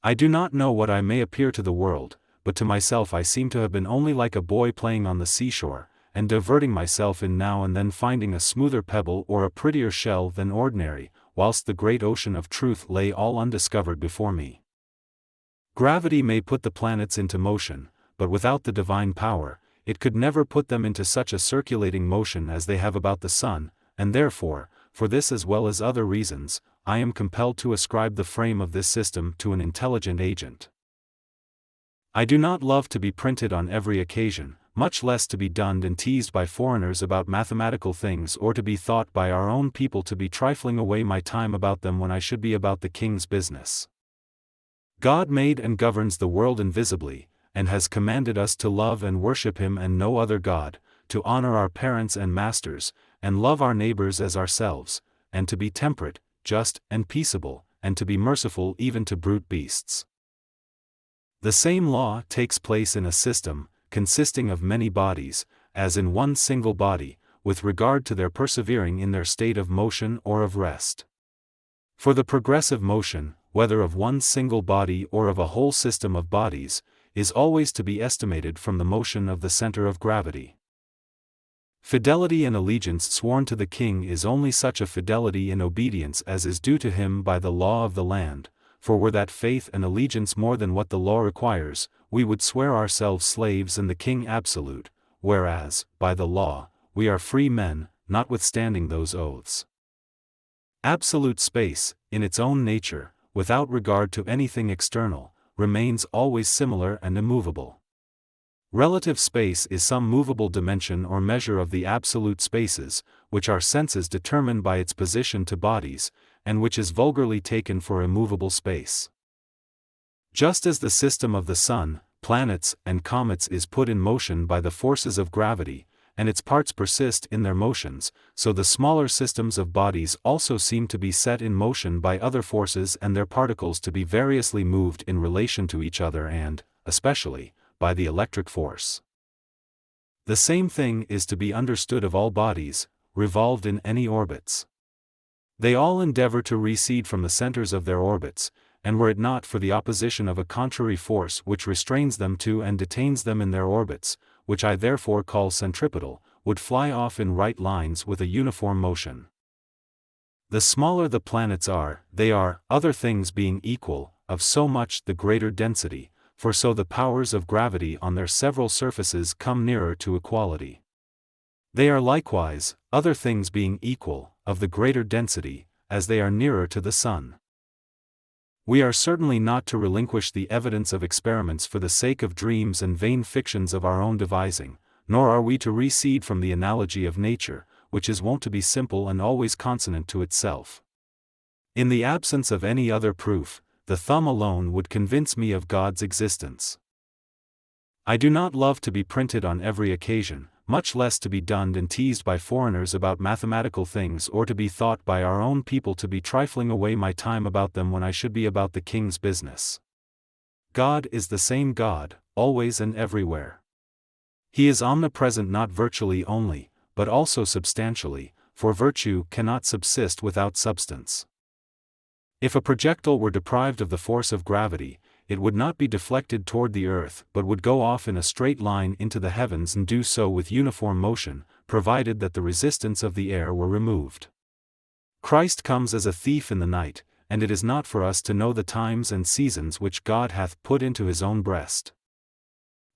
I do not know what I may appear to the world, but to myself I seem to have been only like a boy playing on the seashore, and diverting myself in now and then finding a smoother pebble or a prettier shell than ordinary, whilst the great ocean of truth lay all undiscovered before me. Gravity may put the planets into motion, but without the divine power, it could never put them into such a circulating motion as they have about the sun, and therefore, for this as well as other reasons, I am compelled to ascribe the frame of this system to an intelligent agent. I do not love to be printed on every occasion, much less to be dunned and teased by foreigners about mathematical things or to be thought by our own people to be trifling away my time about them when I should be about the King's business. God made and governs the world invisibly, and has commanded us to love and worship Him and no other God, to honor our parents and masters, and love our neighbors as ourselves, and to be temperate, just, and peaceable, and to be merciful even to brute beasts. The same law takes place in a system, consisting of many bodies, as in one single body, with regard to their persevering in their state of motion or of rest. For the progressive motion, whether of one single body or of a whole system of bodies, is always to be estimated from the motion of the center of gravity. Fidelity and allegiance sworn to the king is only such a fidelity and obedience as is due to him by the law of the land, for were that faith and allegiance more than what the law requires, we would swear ourselves slaves and the king absolute, whereas, by the law, we are free men, notwithstanding those oaths. Absolute space, in its own nature, without regard to anything external, remains always similar and immovable. Relative space is some movable dimension or measure of the absolute spaces, which our senses determine by its position to bodies, and which is vulgarly taken for immovable space. Just as the system of the sun, planets, and comets is put in motion by the forces of gravity, and its parts persist in their motions, so the smaller systems of bodies also seem to be set in motion by other forces and their particles to be variously moved in relation to each other and, especially, by the electric force. The same thing is to be understood of all bodies, revolved in any orbits. They all endeavor to recede from the centers of their orbits, and were it not for the opposition of a contrary force which restrains them to and detains them in their orbits, which I therefore call centripetal, would fly off in right lines with a uniform motion. The smaller the planets are, they are, other things being equal, of so much the greater density, for so the powers of gravity on their several surfaces come nearer to equality. They are likewise, other things being equal, of the greater density, as they are nearer to the sun. We are certainly not to relinquish the evidence of experiments for the sake of dreams and vain fictions of our own devising, nor are we to recede from the analogy of nature, which is wont to be simple and always consonant to itself. In the absence of any other proof, the thumb alone would convince me of God's existence. I do not love to be printed on every occasion, much less to be dunned and teased by foreigners about mathematical things or to be thought by our own people to be trifling away my time about them when I should be about the king's business. God is the same God, always and everywhere. He is omnipresent not virtually only, but also substantially, for virtue cannot subsist without substance. If a projectile were deprived of the force of gravity, it would not be deflected toward the earth but would go off in a straight line into the heavens and do so with uniform motion, provided that the resistance of the air were removed. Christ comes as a thief in the night, and it is not for us to know the times and seasons which God hath put into his own breast.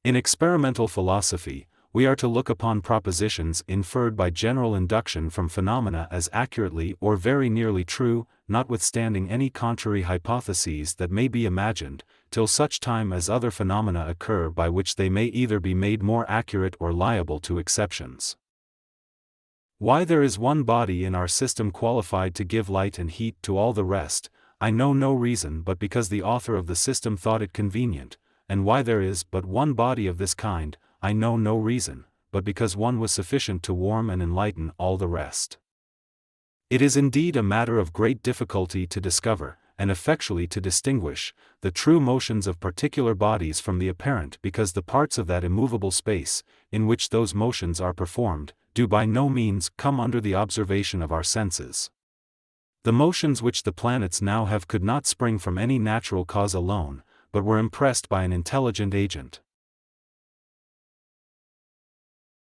In experimental philosophy, we are to look upon propositions inferred by general induction from phenomena as accurately or very nearly true, notwithstanding any contrary hypotheses that may be imagined, till such time as other phenomena occur by which they may either be made more accurate or liable to exceptions. Why there is one body in our system qualified to give light and heat to all the rest, I know no reason but because the author of the system thought it convenient, and why there is but one body of this kind, I know no reason, but because one was sufficient to warm and enlighten all the rest. It is indeed a matter of great difficulty to discover, and effectually to distinguish, the true motions of particular bodies from the apparent because the parts of that immovable space, in which those motions are performed, do by no means come under the observation of our senses. The motions which the planets now have could not spring from any natural cause alone, but were impressed by an intelligent agent.